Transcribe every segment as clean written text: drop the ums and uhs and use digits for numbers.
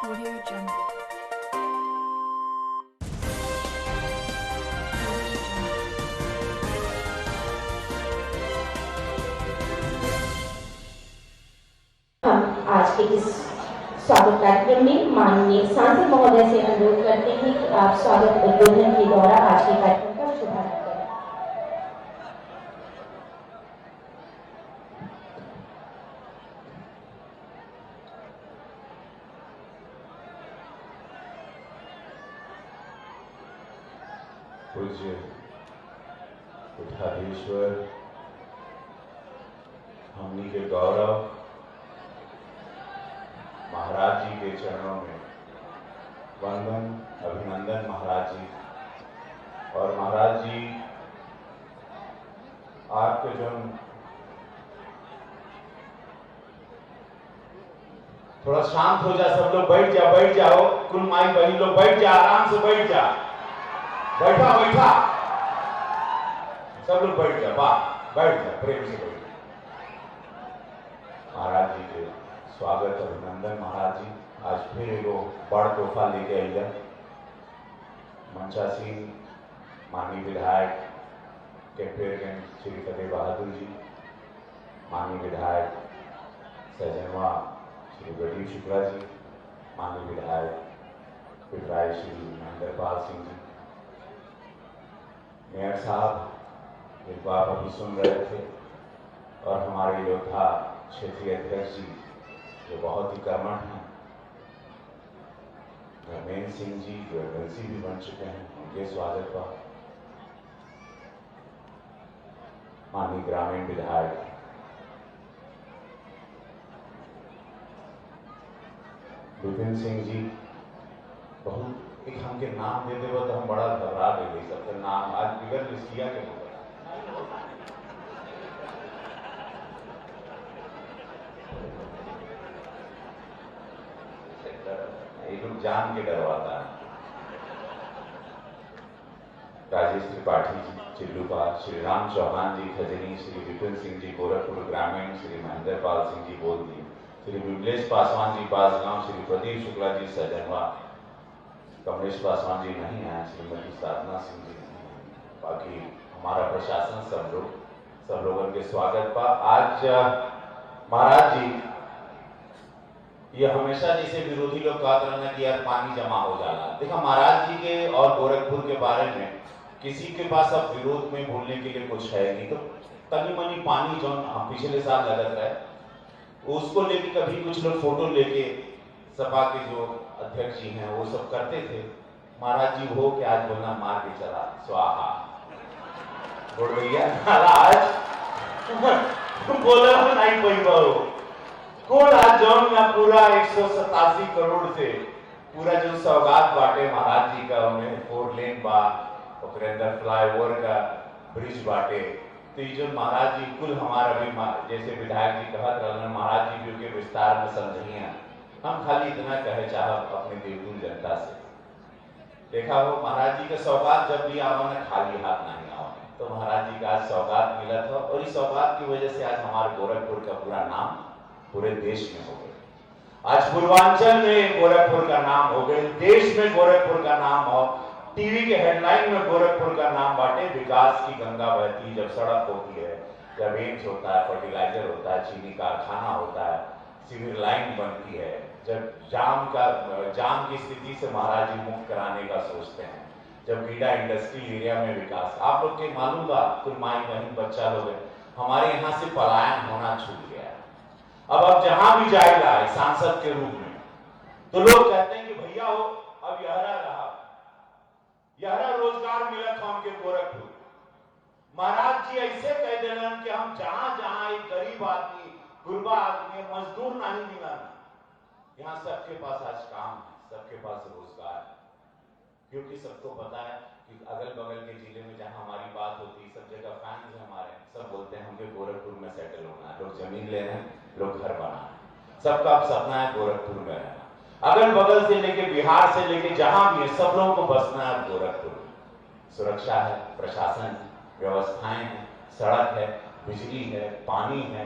Audio Jungle. हम आज के इस स्वागत कार्यक्रम में माननीय सांसद महोदय से अनुरोध करते हैं कि आप स्वागत उद्बोधन के द्वारा आज के कार्यक्रम का शुभारंभ करें। पूज्य पीठाधीश्वर, हमनी के गौरव महाराज जी के चरणों में वंदन अभिनंदन महाराज जी। और महाराज जी आपके जो थोड़ा शांत हो जा, सब लोग बैठ जाओ, कुल माई बहन लोग बैठ जा, आराम से बैठ जा, बैठा सब लोग बैठ जा, बैठ जा, प्रेम से बैठ जा। महाराज जी के स्वागत अभिनंदन। महाराज जी आज फिर एगो बड़ तोहफा लेके आइला। मंचासीन माननीय विधायक कैंपेयरगंज श्री फतेह बहादुर जी, माननीय विधायक सैजनवा श्री प्रदीप शुक्ला जी, माननीय विधायक पिपराई श्री महेंद्रपाल सिंह जी, मेयर साहब जिनको आप अभी सुन रहे थे, और हमारे योद्धा क्षेत्रीय अध्यक्ष जी जो बहुत ही कर्मठ हैं, धर्मेंद्र सिंह जी जो एमएलसी भी बन चुके हैं, उनके स्वागत का। माननीय ग्रामीण विधायक विपिन सिंह जी, बहुत एक हमके नाम दे देव तो हम बड़ा घबरा गए, सबके नाम आज बिगड़ लिस्टिया के नंबर एक लोग जान के डरवाता है। राजेश त्रिपाठी जी चिल्लूपाल, श्री राम चौहान जी खजनी, श्री विपिन सिंह जी गोरखपुर ग्रामीण, श्री महेंद्रपाल सिंह जी बोलती, श्री विमलेश पासवान जी पासगांव, श्री प्रदीप शुक्ला जी सजनवा, कमलेश पासवान जी नहीं आए, श्रीमती साधना सिंह जी नहीं, बाकी हमारा प्रशासन सब लोगों के स्वागत पा। आज महाराज जी ये हमेशा जैसे विरोधी लोग कहते रहना कि यार पानी जमा हो जाला, देखा महाराज जी के और गोरखपुर के बारे में किसी के पास अब विरोध में बोलने के लिए कुछ है नहीं। तो तनी मनी पानी जो पिछले साल लगत है उसको लेके कभी कुछ लोग फोटो लेके सपा के जो अध्यक्ष जी हैं वो सब करते थे। महाराज जी हो कि आज बोलना मार के चला स्वाहा बोल भैया आज बोला नहीं कोई बहु कौन आज जौन में पूरा 187 करोड़ से पूरा जो सौगात बाटे महाराज जी का, उन्हें 4 लेन बा, और अंदर फ्लाईओवर का ब्रिज बाटे, तो ये जो महाराज जी कुल हमारा भी जैसे विधायक जी कहत रहना महाराज जी के विस्तार में समझिए। हम खाली इतना कहे चाहब अपने देवदूत जनता से, देखा हो महाराज जी के सौगात जब भी आवा ना खाली हाथ नहीं आवा, तो महाराज जी का आज सौगात मिला था, और इस सौगात की वजह से आज हमारे गोरखपुर का पूरा नाम पूरे देश में हो गया। आज पूर्वांचल में गोरखपुर का नाम हो गया, देश में गोरखपुर का नाम हो, टीवी के हेडलाइन में गोरखपुर का नाम बाटे। विकास की गंगा बहती, जब सड़क होती है, जब एम्स होता है, फर्टिलाइजर होता है, चीनी कारखाना होता है, सिविल लाइन बनती है, जब जाम की स्थिति से महाराज जी मुक्त कराने का सोचते हैं, जब गीडा इंडस्ट्रियल एरिया में विकास, आप लोग के मालूम बा कुल माई बहन बच्चा लोग हमारे यहाँ से पलायन होना छूट गया है। अब जहां भी जाएगा सांसद के रूप में तो लोग कहते हैं कि भैया हो अब यहरा रोजगार मिला था हमके गोरखपुर। महाराज जी ऐसे कह देना कि हम जहां एक गरीब आदमी, गुरबा आदमी, मजदूर नहीं मिला, यहाँ सबके पास आज काम है, सबके पास रोजगार है, क्योंकि सबको पता है कि अगल बगल के जिले में जहां हमारी बात होती है, सब जगह फैंस है हमारे, सब बोलते हैं हमके गोरखपुर में सेटल होना है, लोग जमीन ले रहे हैं, लोग घर बना है, सबका सपना है गोरखपुर में रहना। अगल बगल से लेके बिहार से लेके जहां भी है सब लोगों को बसना है गोरखपुर। सुरक्षा है, प्रशासन, व्यवस्थाएं हैं, सड़क है, बिजली है, पानी है,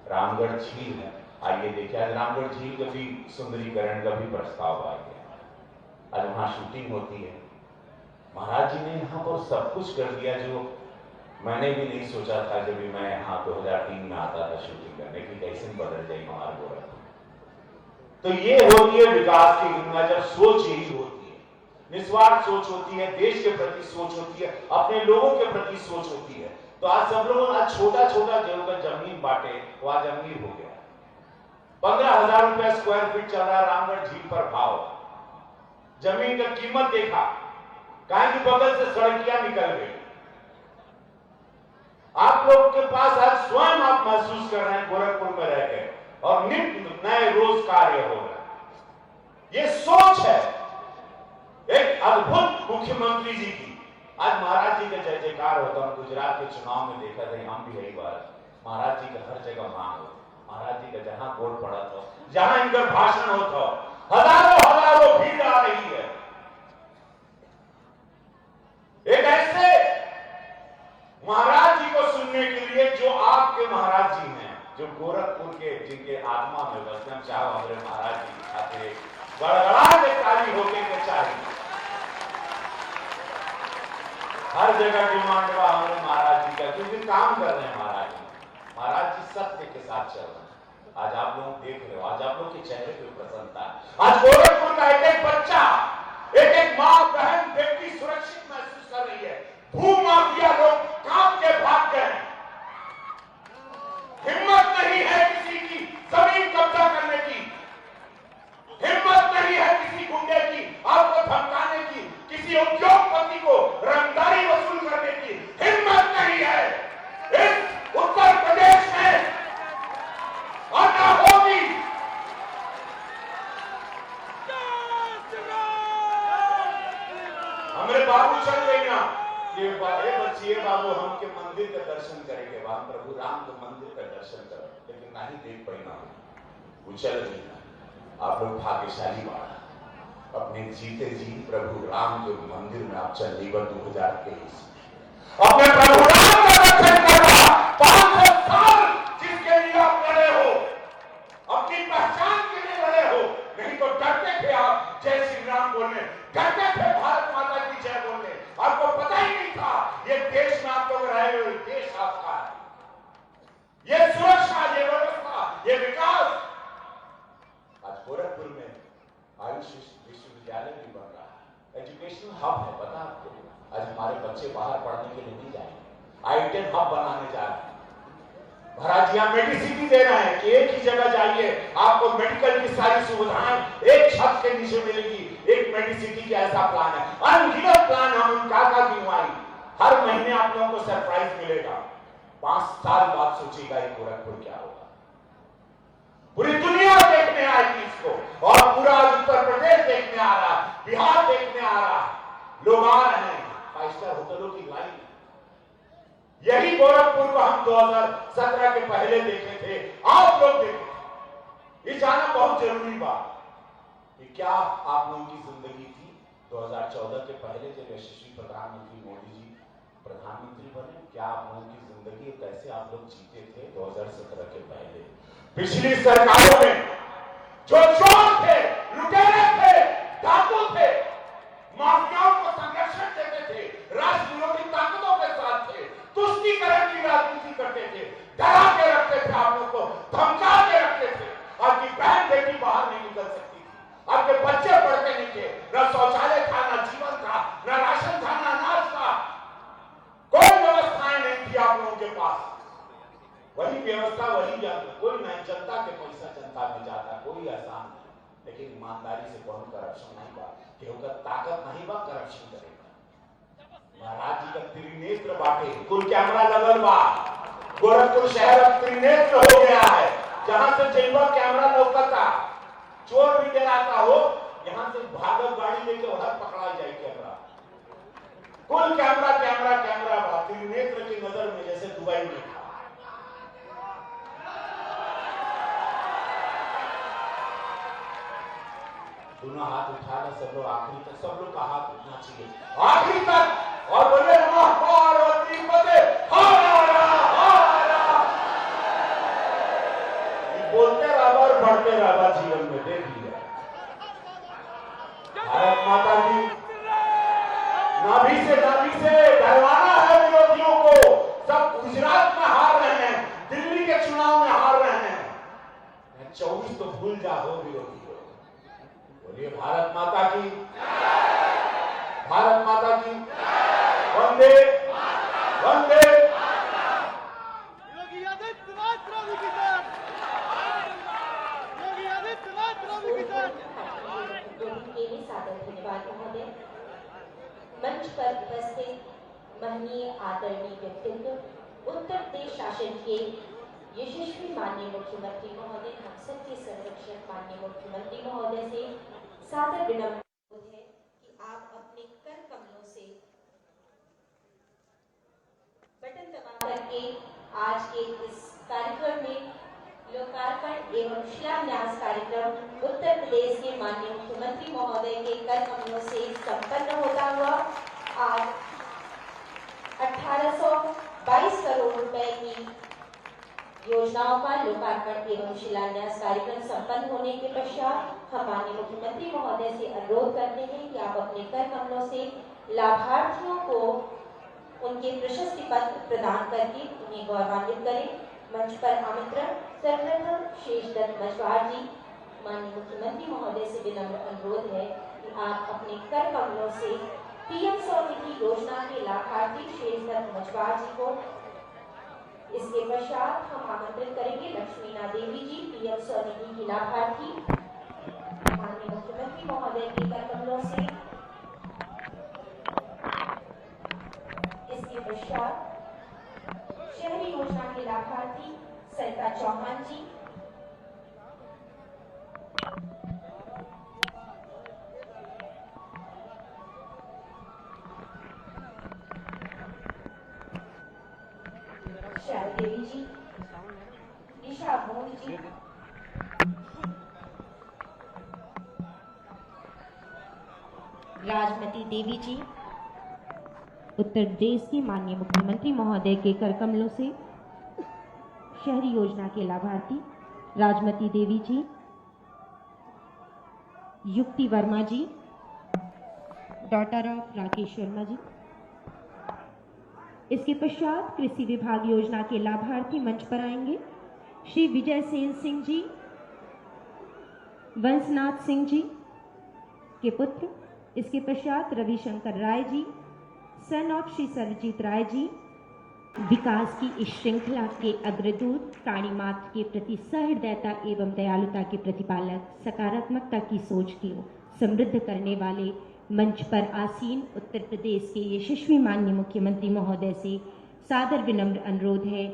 रामगढ़ झील है, आइए देखिए, आज रामगढ़ झील का भी सुंदरीकरण का भी प्रस्ताव आ गया। आज वहां शूटिंग होती है। महाराज जी ने यहाँ पर सब कुछ कर दिया जो मैंने भी नहीं सोचा था जब भी मैं यहाँ 2003 में आता था शूटिंग करने की, कैसे बदल जाए हमारा गोरखपुर। तो ये होती है विकास की गंगा, जब सोच यही होती है, निस्वार्थ सोच होती है, देश के प्रति सोच होती है, अपने लोगों के प्रति सोच होती है। तो आज सब लोग आज छोटा छोटा जो जमीन बांटे वो आज अमीर हो गया। 15,000 रुपया स्क्वायर फीट चल रहा है रामगढ़ झील पर भाव। जमीन का कीमत देखा, कहा कि बगल से सड़कियां निकल गई। आप लोग के पास आज स्वयं आप महसूस कर रहे हैं गोरखपुर में रह गए और नित्य नए रोज कार्य हो रहे हैं। ये सोच है एक अद्भुत मुख्यमंत्री जी की। आज महाराज जी का जय जयकार होता है। गुजरात के चुनाव में देखा था, हम भी यही बात, महाराज जी का हर जगह मांग होती। महाराज जी का जहां वोट पड़ा था, जहां इनका भाषण होता, हजारों भीड़ आ रही है। एक ऐसे महाराज जी को सुनने के लिए जो आपके महाराज जी हैं, जो गोरखपुर के जिनके आत्मा में बसते हैं, चाहे हमारे महाराज जी खाते गड़गड़ा के ताली होके के चाहिए। हर जगह डिमांड हुआ हमारे महाराज जी का, क्योंकि काम कर रहे हैं महाराज जी। महाराज जी सत्य के साथ चल रहे हैं। आज आप लोग देख रहे हो, आज आप लोग के चेहरे पे प्रसन्नता है। आज गोरखपुर का एक एक बच्चा, एक एक माँ बहन बेटी सुरक्षित महसूस कर रही है। भूमाफिया लोग कांप के भाग गए। हिम्मत नहीं है किसी की जमीन कब्जा करने की, हिम्मत नहीं है किसी गुंडे की आपको धमकाने की, किसी उद्योगपति को रंगदारी वसूल करने की हिम्मत नहीं है इस उत्तर प्रदेश में, और ना होगी। हमारे बाबू चल गई ना, ये बच्चे बाबू हम के मंदिर का दर्शन करेंगे, वहां प्रभु राम के मंदिर का दर्शन करें, लेकिन नहीं देख पाएगा, वो चल गई। आप लोग भाग्यशाली बात, अपने जीते जी प्रभु राम के मंदिर में आप चंडीगढ़ 2023 अपने प्रभु राम का दर्शन करना। 500 साल जिसके लिए आप लड़े हो, अपनी पहचान के लिए लड़े हो, नहीं तो डरते थे आप जय श्री राम बोलने, डरते थे भारत माता की जय बोलने। आपको पता ही नहीं था ये देश में आप लोग रहे हो, देश आपका है, ये सुरक्षा, ये व्यवस्था, ये विकास। आज गोरखपुर में आयुष विश्वविद्यालय भी बन रहा है, एजुकेशनल हब है। पता आपको, आज हमारे बच्चे बाहर पढ़ने के लिए नहीं जाएंगे, I-10 हब बनाने जा रहे हैं। महाराज जी मेडिसिटी दे रहे हैं कि एक ही जगह जाइए, आपको मेडिकल की सारी सुविधाएं एक छत के नीचे मिलेगी। एक मेडिसिटी का ऐसा प्लान है, अनगिनत प्लान हम उनका का गिनवाई। हर महीने आप लोगों को सरप्राइज मिलेगा। 5 साल बाद सोचिएगा ये गोरखपुर क्या होगा। पूरी दुनिया देखने आएगी इसको, और पूरा उत्तर प्रदेश देखने आ रहा, बिहार देखने आ रहा, लोग आ रहे हैं। 5 स्टार होटलों की लाइन। यही गोरखपुर को हम 2017 के पहले देखे थे, आप लोग देखे थे। ये जाना बहुत जरूरी बात कि क्या आप लोगों की जिंदगी थी 2014 के पहले जब यशस्वी प्रधानमंत्री मोदी जी प्रधानमंत्री बने। क्या आप लोगों की जिंदगी कैसे आप लोग जीते थे 2017 के पहले। पिछली सरकारों में जो चोर थे, लुटेरे थे, डाकू थे, माफियाओं को संरक्षण देते थे, राष्ट्र विरोधी ताकतों के साथ थे, तुष्टीकरण की राजनीति करते थे, डरा के रखते थे, आप लोग को धमका के रखते थे। आपकी बहन बेटी बाहर नहीं निकल सकती थी, आपके बच्चे पढ़ते नहीं थे, न शौचालय था, न जीवन था, न राशन था, न अनाज था, कोई व्यवस्थाएं नहीं थी आप लोगों के पास। वही व्यवस्था, वही कोई नहीं, जनता के पैसा जनता में जाता, कोई आसान नहीं, लेकिन ईमानदारी से कौन करप्शन नहीं बा, केहू का ताकत नहीं बा करप्शन करेगा। महाराज जी का त्रिनेत्र बाटे, कुल कैमरा लगल बा, गोरखपुर शहर अब त्रिनेत्र हो गया है। जहां से जैबा कैमरा लौकता, चोर भी डराता हो, यहां से भागल गाड़ी लेके उधर पकड़ा जाए कैमरा। कुल कैमरा कैमरा कैमरा बा, त्रिनेत्र की नजर में, जैसे दुबई में था। दोनों हाथ उठाना सब लोग, आखिरी तक सब लोग का हाथ उठना चाहिए आखिरी तक, और बोले नमः पार्वती पते हर हर हर। बोलते रहो बढ़ते राधा जीवन में देख लिया। भारत माता की नाभि से डरवाना है विरोधियों को। सब गुजरात में हार रहे हैं, दिल्ली के चुनाव में हार रहे हैं, 24 तो भूल जाओ विरोधियों। बोलिए भारत माता की, भारत माता की वंदे वंदे। योगी आदित्यनाथ रावी की जय, योगी आदित्यनाथ रावी की जय। के लिए सादर धन्यवाद महोदय। मंच पर उपस्थित महनीय आदरणीय व्यक्तित्व, उत्तर प्रदेश शासन के यशस्वी माननीय मुख्यमंत्री महोदय, हम सबके संरक्षक माननीय मुख्यमंत्री महोदय से सादर विनम्र है कि आप अपने कर कमलों से बटन दबा करके आज के इस कार्यक्रम में लोकार्पण एवं शिलान्यास कार्यक्रम उत्तर प्रदेश के माननीय मुख्यमंत्री महोदय के कर कमलों से संपन्न होता हुआ आज 1822 करोड़ रुपए की योजनाओं का लोकार्पण एवं शिलान्यास कार्यक्रम संपन्न होने के पश्चात हम माननीय मुख्यमंत्री महोदय से अनुरोध करते हैं कि आप अपने कर कमलों से लाभार्थियों को उनके प्रशस्ति पत्र प्रदान करके उन्हें गौरवान्वित करें। मंच पर आमंत्रण सर्वप्रथम शेषदत्त मछवार जी। माननीय मुख्यमंत्री महोदय से विनम्र अनुरोध है कि आप अपने कर कमलों से पीएम स्वनिधि योजना के लाभार्थी शेषदत्त मछवार जी को, इसके पश्चात हम आमंत्रित करेंगे लक्ष्मीना देवी जी, पीएम स्वनिधि की लाभार्थी। माननीय मुख्यमंत्री महोदय के कर कमलों से इसके पश्चात शहरी योजना के लाभार्थी सरिता चौहान जी। शायद देवी जी, निशा भोग जी, राजमती देवी जी। उत्तर प्रदेश के माननीय मुख्यमंत्री महोदय के कर कमलों से शहरी योजना के लाभार्थी राजमती देवी जी, युक्ति वर्मा जी, डॉटर ऑफ राकेश वर्मा जी। इसके पश्चात कृषि विभाग योजना के लाभार्थी मंच पर आएंगे श्री विजय सेन सिंह जी, वंशनाथ सिंह जी के पुत्र। इसके पश्चात रविशंकर राय जी, सन ऑफ श्री सर्वजीत राय जी, विकास की इस श्रृंखला के अग्रदूत, प्राणी मात्र के प्रति सहृदयता एवं दयालुता के प्रतिपालक, सकारात्मकता की सोच को समृद्ध करने वाले मंच पर आसीन उत्तर प्रदेश के यशस्वी माननीय मुख्यमंत्री महोदय से सादर विनम्र अनुरोध है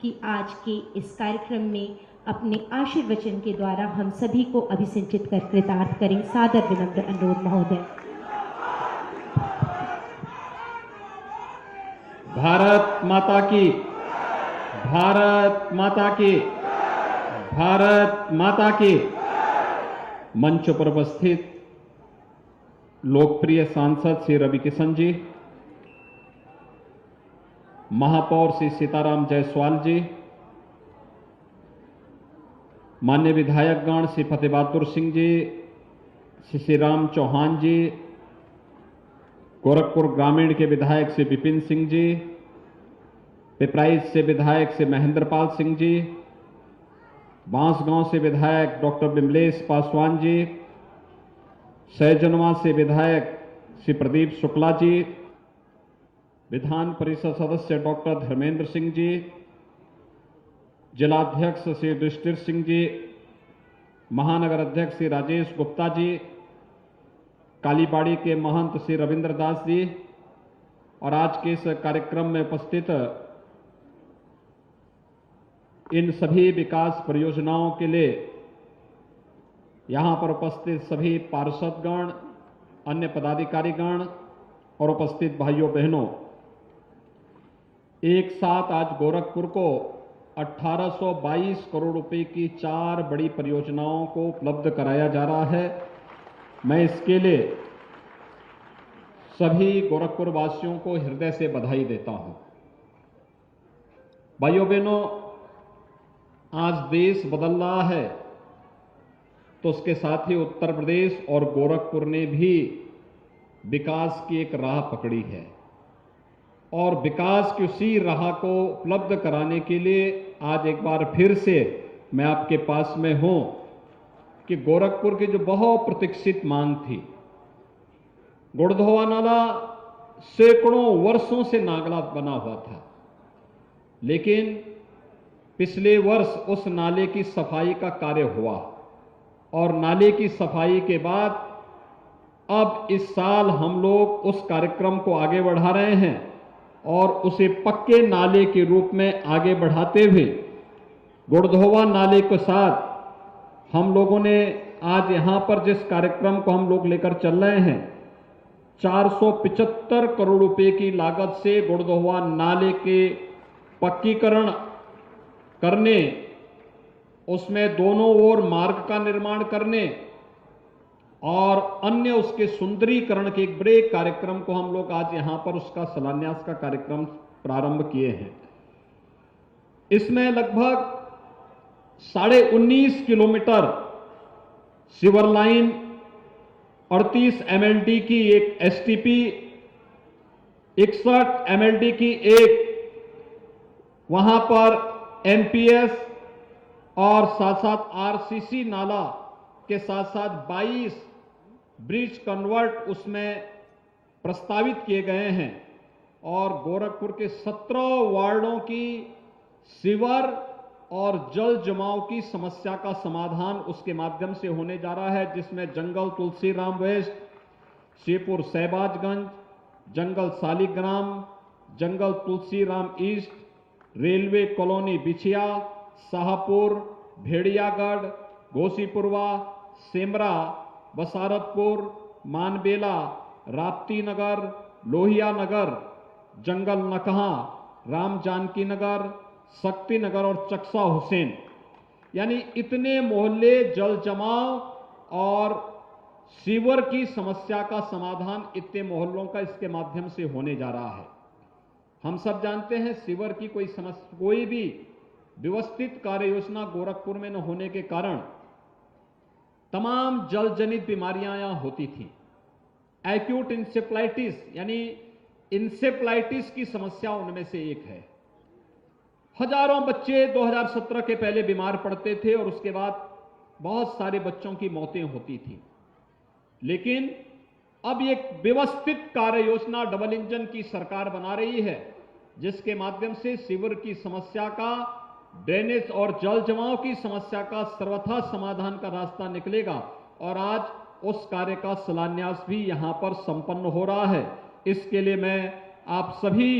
कि आज के इस कार्यक्रम में अपने आशीर्वचन के द्वारा हम सभी को अभिसिंचित कर कृतार्थ करें। सादर विनम्र अनुरोध महोदय। भारत माता की, भारत माता की, भारत माता की। मंच पर उपस्थित लोकप्रिय सांसद श्री रवि किशन जी, महापौर श्री सीताराम जायसवाल जी, मान्य विधायकगण श्री फतेह बहादुर सिंह जी, श्री राम चौहान जी, गोरखपुर ग्रामीण के विधायक श्री विपिन सिंह जी, पिपराइच से विधायक श्री महेंद्रपाल सिंह जी, बांसगांव से विधायक डॉक्टर विमलेश पासवान जी, सैजनवा से विधायक श्री प्रदीप शुक्ला जी, विधान परिषद सदस्य डॉक्टर धर्मेंद्र सिंह जी, जिलाध्यक्ष श्री युधिष्ठिर सिंह जी, महानगर अध्यक्ष श्री राजेश गुप्ता जी, कालीबाड़ी के महंत श्री रविंद्र दास जी और आज के इस कार्यक्रम में उपस्थित इन सभी विकास परियोजनाओं के लिए यहां पर उपस्थित सभी पार्षदगण, अन्य पदाधिकारीगण और उपस्थित भाइयों बहनों, एक साथ आज गोरखपुर को 1822 करोड़ रुपए की 4 बड़ी परियोजनाओं को उपलब्ध कराया जा रहा है। मैं इसके लिए सभी गोरखपुर वासियों को हृदय से बधाई देता हूं। भाइयों बहनों, आज देश बदल रहा है, तो उसके साथ ही उत्तर प्रदेश और गोरखपुर ने भी विकास की एक राह पकड़ी है और विकास की उसी राह को उपलब्ध कराने के लिए आज एक बार फिर से मैं आपके पास में हूं कि गोरखपुर की जो बहुत प्रतीक्षित मांग थी, गुड़धोवा नाला सैकड़ों वर्षों से नागला बना हुआ था, लेकिन पिछले वर्ष उस नाले की सफाई का कार्य हुआ और नाले की सफाई के बाद अब इस साल हम लोग उस कार्यक्रम को आगे बढ़ा रहे हैं और उसे पक्के नाले के रूप में आगे बढ़ाते हुए गुड़धोवा नाले के साथ हम लोगों ने आज यहां पर जिस कार्यक्रम को हम लोग लेकर चल रहे हैं, 475 करोड़ रुपए की लागत से गुड़धोवा नाले के पक्कीकरण करने, उसमें दोनों ओर मार्ग का निर्माण करने और अन्य उसके सुंदरीकरण के एक बड़े कार्यक्रम को हम लोग आज यहां पर उसका शिलान्यास का कार्यक्रम प्रारंभ किए हैं। इसमें लगभग 19.5 किलोमीटर सीवर लाइन, 38 MLD की एक STP, 61 MLD की एक वहां पर MPS और साथ साथ RCC नाला के साथ साथ 22 ब्रिज कन्वर्ट उसमें प्रस्तावित किए गए हैं और गोरखपुर के 17 वार्डों की सीवर और जल जमाव की समस्या का समाधान उसके माध्यम से होने जा रहा है, जिसमें जंगल तुलसीराम वेस्ट, शेरपुर सहबाजगंज, जंगल सालिग्राम, जंगल तुलसीराम ईस्ट, रेलवे कॉलोनी बिछिया, शाहपुर, भेड़ियागढ़, घोसीपुरवा, सेमरा, बसारतपुर, मानबेला, राप्ती नगर, लोहिया नगर, जंगल नकहा, राम जानकी नगर, शक्ति नगर और चक्सा हुसैन, यानी इतने मोहल्ले जल जमाव और सीवर की समस्या का समाधान इतने मोहल्लों का इसके माध्यम से होने जा रहा है। हम सब जानते हैं सीवर की कोई भी व्यवस्थित कार्य योजना गोरखपुर में न होने के कारण तमाम जल जनित बीमारियां यहां होती थी। एक्यूट इंसेफ्लाइटिस यानी इंसेफ्लाइटिस की समस्या उनमें से एक है। हजारों बच्चे 2017 के पहले बीमार पड़ते थे और उसके बाद बहुत सारे बच्चों की मौतें होती थी, लेकिन अब एक व्यवस्थित कार्य योजना डबल इंजन की सरकार बना रही है, जिसके माध्यम से सीवर की समस्या का, ड्रेनेज और जल जमाव की समस्या का सर्वथा समाधान का रास्ता निकलेगा और आज उस कार्य का शिलान्यास भी यहां पर संपन्न हो रहा है। इसके लिए मैं आप सभी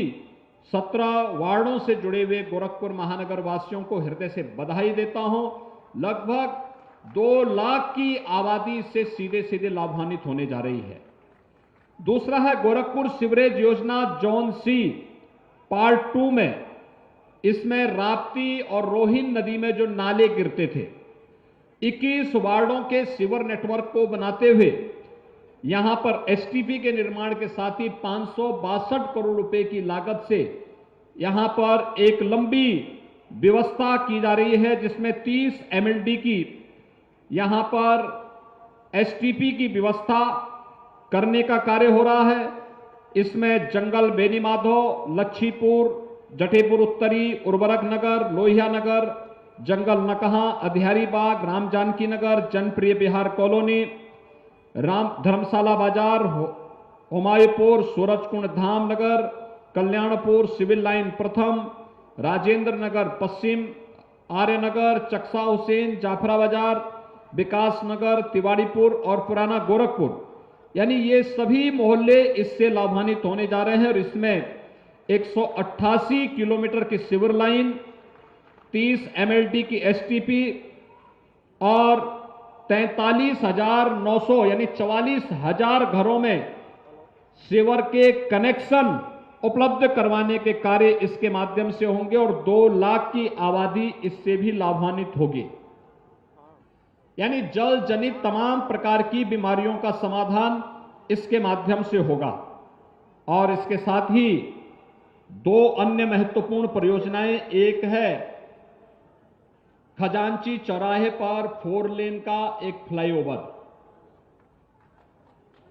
17 वार्डों से जुड़े हुए गोरखपुर महानगर वासियों को हृदय से बधाई देता हूं। लगभग 2 लाख की आबादी से सीधे सीधे लाभान्वित होने जा रही है। दूसरा है गोरखपुर सीवरेज योजना जोन सी पार्ट 2 में, इसमें राप्ती और रोहिन नदी में जो नाले गिरते थे, 21 वार्डों के सीवर नेटवर्क को बनाते हुए यहां पर STP के निर्माण के साथ ही 562 करोड़ रुपए की लागत से यहां पर एक लंबी व्यवस्था की जा रही है, जिसमें 30 MLD की यहां पर STP की व्यवस्था करने का कार्य हो रहा है। इसमें जंगल बेनीमाधव, लच्छीपुर, जटेपुर उत्तरी, उर्वरक नगर, लोहिया नगर, जंगल नकहा, अधियारी बाग, राम जानकी नगर, जनप्रिय बिहार कॉलोनी, राम धर्मशाला बाजार, हुमायूंपुर, सूरजकुंड धाम नगर, कल्याणपुर, सिविल लाइन प्रथम, राजेंद्र नगर पश्चिम, आर्य नगर, चक्सा हुसैन, जाफरा बाजार, विकास नगर, तिवाड़ीपुर और पुराना गोरखपुर, यानी ये सभी मोहल्ले इससे लाभान्वित होने जा रहे हैं और इसमें 188 किलोमीटर की सीवर लाइन, 30 MLD की STP और 43,900 यानी 44,000 घरों में सीवर के कनेक्शन उपलब्ध करवाने के कार्य इसके माध्यम से होंगे और 2 लाख की आबादी इससे भी लाभान्वित होगी। यानी जल जनित तमाम प्रकार की बीमारियों का समाधान इसके माध्यम से होगा। और इसके साथ ही 2 अन्य महत्वपूर्ण परियोजनाएं, एक है खजांची चौराहे पर 4 लेन का एक फ्लाईओवर।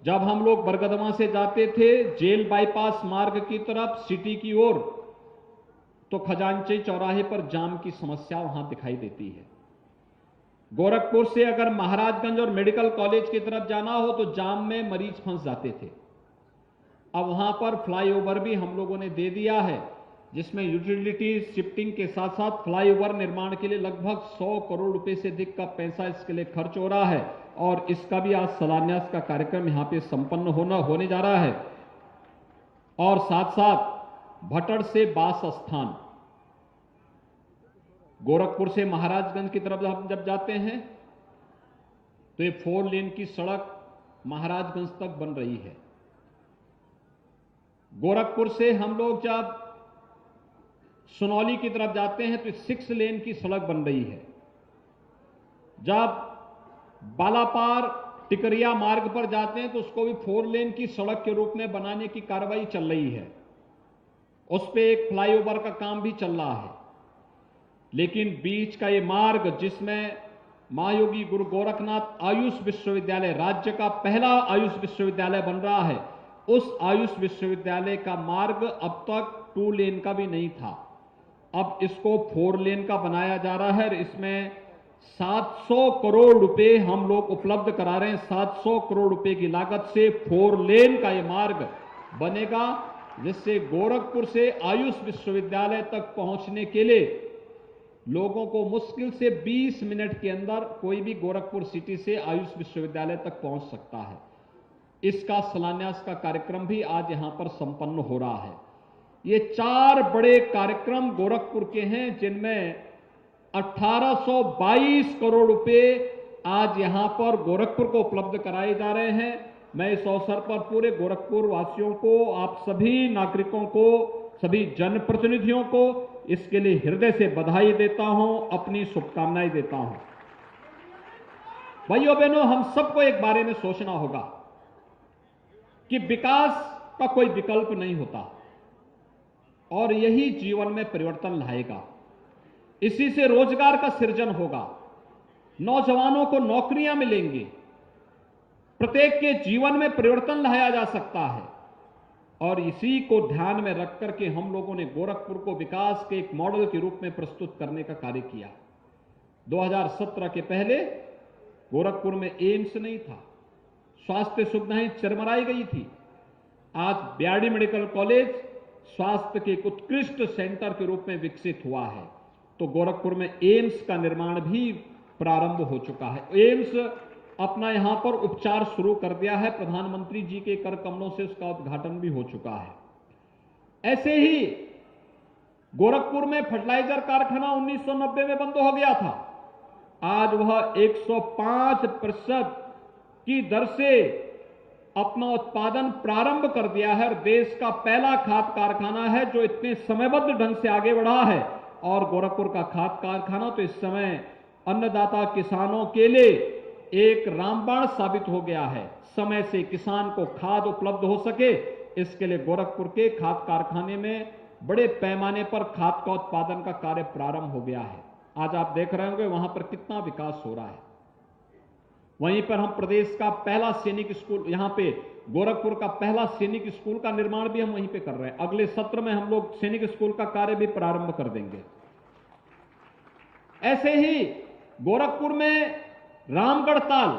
जब हम लोग बरगदमा से जाते थे जेल बाईपास मार्ग की तरफ सिटी की ओर, तो खजांची चौराहे पर जाम की समस्या वहां दिखाई देती है। गोरखपुर से अगर महाराजगंज और मेडिकल कॉलेज की तरफ जाना हो तो जाम में मरीज फंस जाते थे। अब वहां पर फ्लाईओवर भी हम लोगों ने दे दिया है, जिसमें यूटिलिटी शिफ्टिंग के साथ साथ फ्लाईओवर निर्माण के लिए लगभग 100 करोड़ रुपए से अधिक का पैसा इसके लिए खर्च हो रहा है और इसका भी आज शिलान्यास का कार्यक्रम यहां पे संपन्न होने जा रहा है। और साथ साथ भटड़ से बास स्थान, गोरखपुर से महाराजगंज की तरफ हम जब जाते हैं तो ये 4 लेन की सड़क महाराजगंज तक बन रही है। गोरखपुर से हम लोग जब सुनौली की तरफ जाते हैं तो 6 लेन की सड़क बन रही है। जब बालापार टिकरिया मार्ग पर जाते हैं तो उसको भी 4 लेन की सड़क के रूप में बनाने की कार्रवाई चल रही है। उस पे एक फ्लाईओवर का काम भी चल रहा है। लेकिन बीच का ये मार्ग जिसमें महायोगी गुरु गोरखनाथ आयुष विश्वविद्यालय, राज्य का पहला आयुष विश्वविद्यालय बन रहा है, उस आयुष विश्वविद्यालय का मार्ग अब तक 2 लेन का भी नहीं था। अब इसको 4 लेन का बनाया जा रहा है। इसमें 700 करोड़ रुपए हम लोग उपलब्ध करा रहे हैं। 700 करोड़ रुपए की लागत से 4 लेन का यह मार्ग बनेगा, जिससे गोरखपुर से आयुष विश्वविद्यालय तक पहुंचने के लिए लोगों को मुश्किल से 20 मिनट के अंदर कोई भी गोरखपुर सिटी से आयुष विश्वविद्यालय तक पहुंच सकता है। इसका शिलान्यास का कार्यक्रम भी आज यहां पर संपन्न हो रहा है। ये 4 बड़े कार्यक्रम गोरखपुर के हैं, जिनमें 1822 करोड़ रुपए आज यहां पर गोरखपुर को उपलब्ध कराए जा रहे हैं। मैं इस अवसर पर पूरे गोरखपुर वासियों को, आप सभी नागरिकों को, सभी जनप्रतिनिधियों को इसके लिए हृदय से बधाई देता हूं, अपनी शुभकामनाएं देता हूं। भाइयों बहनों, हम सबको एक बारे में सोचना होगा कि विकास का कोई विकल्प नहीं होता और यही जीवन में परिवर्तन लाएगा। इसी से रोजगार का सृजन होगा, नौजवानों को नौकरियां मिलेंगी, प्रत्येक के जीवन में परिवर्तन लाया जा सकता है। और इसी को ध्यान में रख करके हम लोगों ने गोरखपुर को विकास के एक मॉडल के रूप में प्रस्तुत करने का कार्य किया। 2017 के पहले गोरखपुर में एम्स नहीं था, स्वास्थ्य सुविधाएं चरमराई गई थी। आज बीआरडी मेडिकल कॉलेज स्वास्थ्य के एक उत्कृष्ट सेंटर के रूप में विकसित हुआ है। तो गोरखपुर में एम्स का निर्माण भी प्रारंभ हो चुका है। एम्स अपना यहां पर उपचार शुरू कर दिया है, प्रधानमंत्री जी के कर कमलों से उसका उद्घाटन भी हो चुका है। ऐसे ही गोरखपुर में फर्टिलाइजर कारखाना 1990 में बंद हो गया था। आज वह 105% की दर से अपना उत्पादन प्रारंभ कर दिया है और देश का पहला खाद कारखाना है जो इतने समयबद्ध ढंग से आगे बढ़ा है। और गोरखपुर का खाद कारखाना तो इस समय अन्नदाता किसानों के लिए एक रामबाण साबित हो गया है। समय से किसान को खाद उपलब्ध हो सके, इसके लिए गोरखपुर के खाद कारखाने में बड़े पैमाने पर खाद का उत्पादन का कार्य प्रारंभ हो गया है। आज आप देख रहे होंगे वहां पर कितना विकास हो रहा है। वहीं पर हम प्रदेश का पहला सैनिक स्कूल, यहां पे गोरखपुर का पहला सैनिक स्कूल का निर्माण भी हम वहीं पे कर रहे हैं। अगले सत्र में हम लोग सैनिक स्कूल का कार्य भी प्रारंभ कर देंगे। ऐसे ही गोरखपुर में रामगढ़ ताल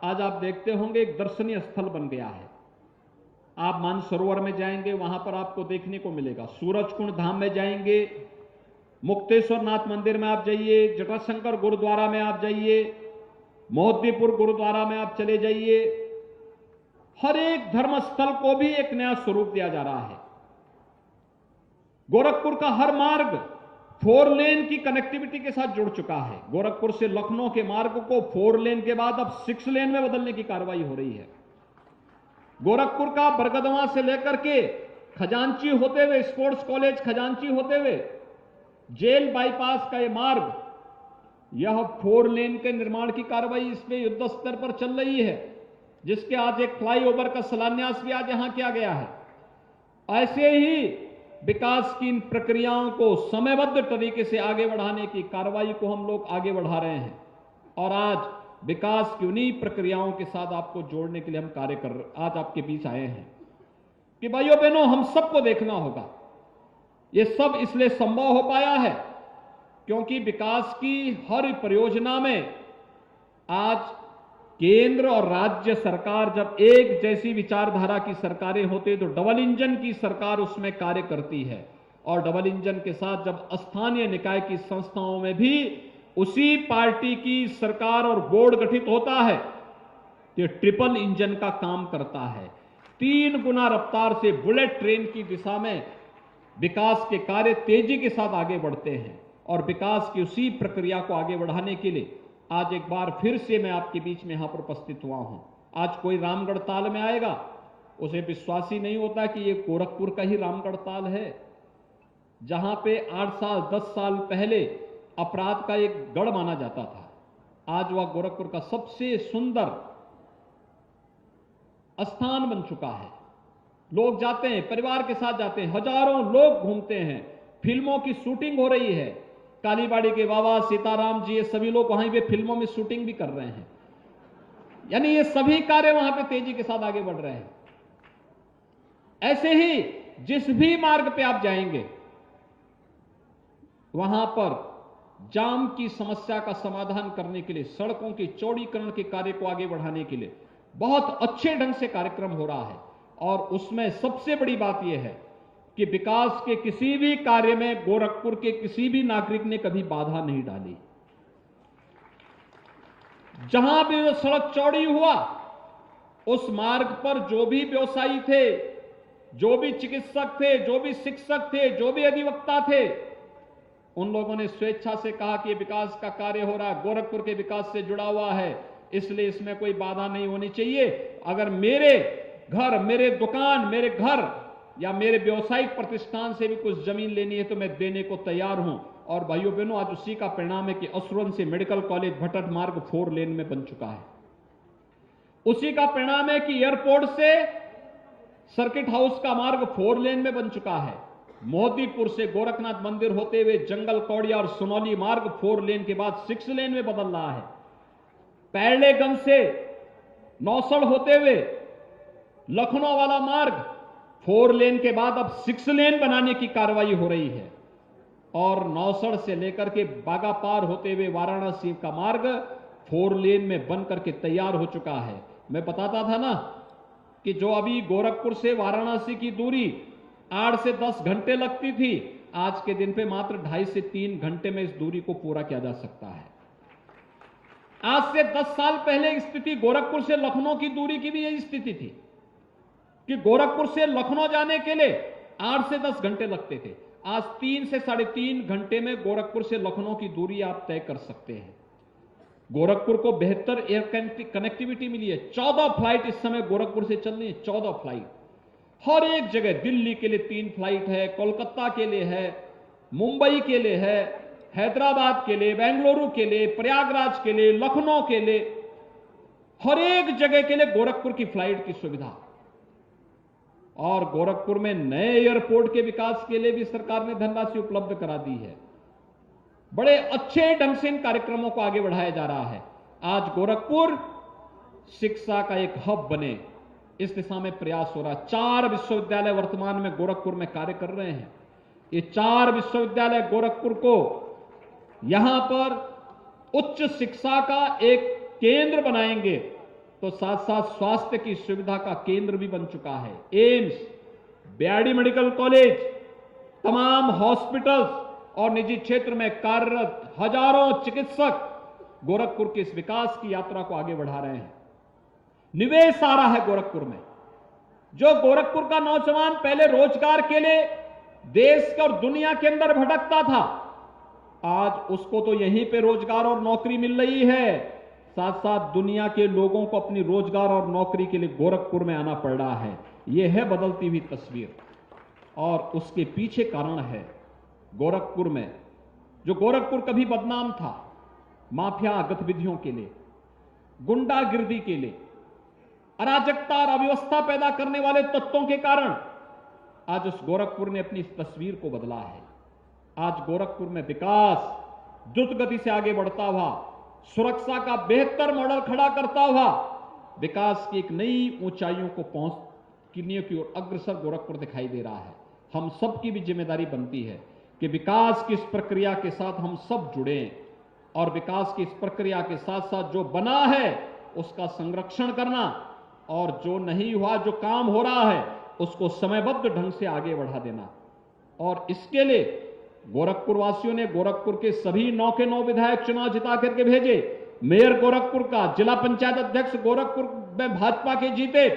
आज आप देखते होंगे एक दर्शनीय स्थल बन गया है। आप मानसरोवर में जाएंगे, वहां पर आपको देखने को मिलेगा। सूरजकुंड धाम में जाएंगे, मुक्तेश्वर नाथ मंदिर में आप जाइए, जटाशंकर गुरुद्वारा में आप जाइए, मोहद्दीपुर गुरुद्वारा में आप चले जाइए। हर एक धर्मस्थल को भी एक नया स्वरूप दिया जा रहा है। गोरखपुर का हर मार्ग 4 लेन की कनेक्टिविटी के साथ जुड़ चुका है। गोरखपुर से लखनऊ के मार्ग को 4 लेन के बाद अब 6 लेन में बदलने की कार्रवाई हो रही है। गोरखपुर का बरगदवा से लेकर के खजांची होते हुए, स्पोर्ट्स कॉलेज खजांची होते हुए जेल बाईपास का यह मार्ग, यह 4 लेन के निर्माण की कार्रवाई इसमें युद्ध स्तर पर चल रही है, जिसके आज एक फ्लाईओवर का शिलान्यास भी आज यहां किया गया है। ऐसे ही विकास की इन प्रक्रियाओं को समयबद्ध तरीके से आगे बढ़ाने की कार्रवाई को हम लोग आगे बढ़ा रहे हैं और आज विकास की उन्हीं प्रक्रियाओं के साथ आपको जोड़ने के लिए हम आज आपके बीच आए हैं कि भाइयों बहनों, हम सबको देखना होगा। ये सब इसलिए संभव हो पाया है क्योंकि विकास की हर परियोजना में आज केंद्र और राज्य सरकार जब एक जैसी विचारधारा की सरकारें होती तो डबल इंजन की सरकार उसमें कार्य करती है और डबल इंजन के साथ जब स्थानीय निकाय की संस्थाओं में भी उसी पार्टी की सरकार और बोर्ड गठित होता है तो ये ट्रिपल इंजन का काम करता है। 3 गुना रफ्तार से बुलेट ट्रेन की दिशा में विकास के कार्य तेजी के साथ आगे बढ़ते हैं और विकास की उसी प्रक्रिया को आगे बढ़ाने के लिए आज एक बार फिर से मैं आपके बीच में यहां पर उपस्थित हुआ हूं। आज कोई रामगढ़ ताल में आएगा, उसे विश्वास ही नहीं होता कि ये गोरखपुर का ही रामगढ़ ताल है, जहां पे 8 साल 10 साल पहले अपराध का एक गढ़ माना जाता था। आज वह गोरखपुर का सबसे सुंदर स्थान बन चुका है। लोग जाते हैं, परिवार के साथ जाते हैं, हजारों लोग घूमते हैं, फिल्मों की शूटिंग हो रही है। कालीबाड़ी के बाबा सीताराम जी, ये सभी लोग वहीं पे फिल्मों में शूटिंग भी कर रहे हैं। यानी ये सभी कार्य वहां पे तेजी के साथ आगे बढ़ रहे हैं। ऐसे ही जिस भी मार्ग पे आप जाएंगे वहां पर जाम की समस्या का समाधान करने के लिए, सड़कों की चौड़ीकरण के कार्य को आगे बढ़ाने के लिए बहुत अच्छे ढंग से कार्यक्रम हो रहा है और उसमें सबसे बड़ी बात यह है कि विकास के किसी भी कार्य में गोरखपुर के किसी भी नागरिक ने कभी बाधा नहीं डाली। जहां भी वो सड़क चौड़ी हुआ उस मार्ग पर जो भी व्यवसायी थे, जो भी चिकित्सक थे, जो भी शिक्षक थे, जो भी अधिवक्ता थे, उन लोगों ने स्वेच्छा से कहा कि विकास का कार्य हो रहा है, गोरखपुर के विकास से जुड़ा हुआ है, इसलिए इसमें कोई बाधा नहीं होनी चाहिए। अगर मेरे घर, मेरे दुकान, मेरे घर या मेरे व्यवसायिक प्रतिष्ठान से भी कुछ जमीन लेनी है तो मैं देने को तैयार हूं। और भाइयों बहनों, आज उसी का परिणाम है कि असुरन से मेडिकल कॉलेज भटट मार्ग 4 लेन में बन चुका है। उसी का परिणाम है कि एयरपोर्ट से सर्किट हाउस का मार्ग 4 लेन में बन चुका है। मोहद्दीपुर से गोरखनाथ मंदिर होते हुए जंगल कौड़िया और सुनौली मार्ग 4 लेन के बाद 6 लेन में बदल रहा है। पैरलेगंज से नौसड़ होते हुए लखनऊ वाला मार्ग 4 लेन के बाद अब 6 लेन बनाने की कार्रवाई हो रही है और नौसड़ से लेकर के बागापार होते हुए वाराणसी का मार्ग 4 लेन में बन करके तैयार हो चुका है। मैं बताता था ना कि जो अभी गोरखपुर से वाराणसी की दूरी 8 से 10 घंटे लगती थी, आज के दिन पे मात्र 2.5 से 3 घंटे में इस दूरी को पूरा किया जा सकता है। आज से 10 साल पहले स्थिति गोरखपुर से लखनऊ की दूरी की भी यही स्थिति थी कि गोरखपुर से लखनऊ जाने के लिए 8 से 10 घंटे लगते थे। आज 3 से 3.5 घंटे में गोरखपुर से लखनऊ की दूरी आप तय कर सकते हैं। गोरखपुर को बेहतर एयर कनेक्टिविटी मिली है। 14 फ्लाइट इस समय गोरखपुर से चल रही है। 14 फ्लाइट हर एक जगह। दिल्ली के लिए 3 फ्लाइट है, कोलकाता के लिए है, मुंबई के लिए है, हैदराबाद के लिए, बेंगलुरु के लिए, प्रयागराज के लिए, लखनऊ के लिए, हर एक जगह के लिए गोरखपुर की फ्लाइट की सुविधा। और गोरखपुर में नए एयरपोर्ट के विकास के लिए भी सरकार ने धनराशि उपलब्ध करा दी है। बड़े अच्छे ढंग से इन कार्यक्रमों को आगे बढ़ाया जा रहा है। आज गोरखपुर शिक्षा का एक हब बने, इस दिशा में प्रयास हो रहा है। 4 विश्वविद्यालय वर्तमान में गोरखपुर में कार्य कर रहे हैं। ये 4 विश्वविद्यालय गोरखपुर को यहां पर उच्च शिक्षा का एक केंद्र बनाएंगे, तो साथ साथ स्वास्थ्य की सुविधा का केंद्र भी बन चुका है। एम्स, बीआरडी मेडिकल कॉलेज, तमाम हॉस्पिटल्स और निजी क्षेत्र में कार्यरत हजारों चिकित्सक गोरखपुर के इस विकास की यात्रा को आगे बढ़ा रहे हैं। निवेश आ रहा है गोरखपुर में। जो गोरखपुर का नौजवान पहले रोजगार के लिए देश और दुनिया के अंदर भटकता था, आज उसको तो यहीं पे रोजगार और नौकरी मिल रही है। साथ साथ दुनिया के लोगों को अपनी रोजगार और नौकरी के लिए गोरखपुर में आना पड़ रहा है। यह है बदलती हुई तस्वीर और उसके पीछे कारण है गोरखपुर में, जो गोरखपुर कभी बदनाम था माफिया गतिविधियों के लिए, गुंडागिर्दी के लिए, अराजकता और अव्यवस्था पैदा करने वाले तत्वों के कारण आज उस गोरखपुर ने अपनी इस तस्वीर को बदला है। आज गोरखपुर में विकास द्रुत गति से आगे बढ़ता हुआ, सुरक्षा का बेहतर मॉडल खड़ा करता हुआ विकास की एक नई ऊंचाइयों को पहुंचने की ओर अग्रसर गोरखपुर दिखाई दे रहा है। हम सब की भी जिम्मेदारी बनती है कि विकास की इस प्रक्रिया के साथ हम सब जुड़ें और विकास की इस प्रक्रिया के साथ साथ जो बना है उसका संरक्षण करना और जो नहीं हुआ, जो काम हो रहा है उसको समयबद्ध ढंग से आगे बढ़ा देना। और इसके लिए गोरखपुर वासियों ने गोरखपुर के सभी 9 के 9 विधायक चुनाव जिता करके भेजे। मेयर गोरखपुर का, जिला पंचायत अध्यक्ष गोरखपुर में भाजपा के जीते,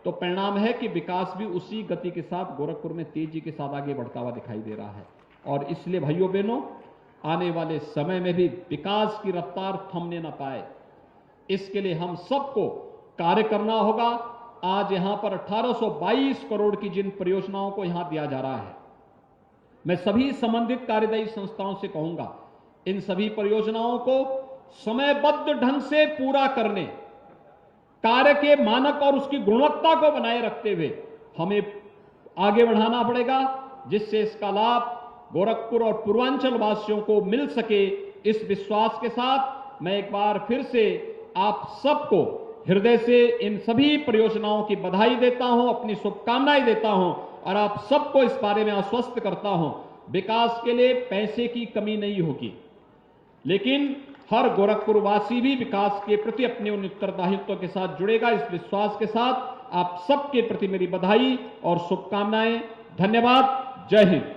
तो परिणाम है कि विकास भी उसी गति के साथ गोरखपुर में तेजी के साथ आगे बढ़ता हुआ दिखाई दे रहा है। और इसलिए भाइयों बहनों, आने वाले समय में भी विकास की रफ्तार थमने ना पाए, इसके लिए हम सबको कार्य करना होगा। आज यहां पर 1822 करोड़ की जिन परियोजनाओं को यहां दिया जा रहा है, मैं सभी संबंधित कार्यदायी संस्थाओं से कहूंगा, इन सभी परियोजनाओं को समयबद्ध ढंग से पूरा करने, कार्य के मानक और उसकी गुणवत्ता को बनाए रखते हुए हमें आगे बढ़ाना पड़ेगा, जिससे इसका लाभ गोरखपुर और पूर्वांचल वासियों को मिल सके। इस विश्वास के साथ मैं एक बार फिर से आप सबको हृदय से इन सभी परियोजनाओं की बधाई देता हूं, अपनी शुभकामनाएं देता हूं और आप सबको इस बारे में आश्वस्त करता हूं, विकास के लिए पैसे की कमी नहीं होगी, लेकिन हर गोरखपुर वासी भी विकास के प्रति अपने उन उत्तरदायित्व के साथ जुड़ेगा। इस विश्वास के साथ आप सबके प्रति मेरी बधाई और शुभकामनाएं। धन्यवाद। जय हिंद।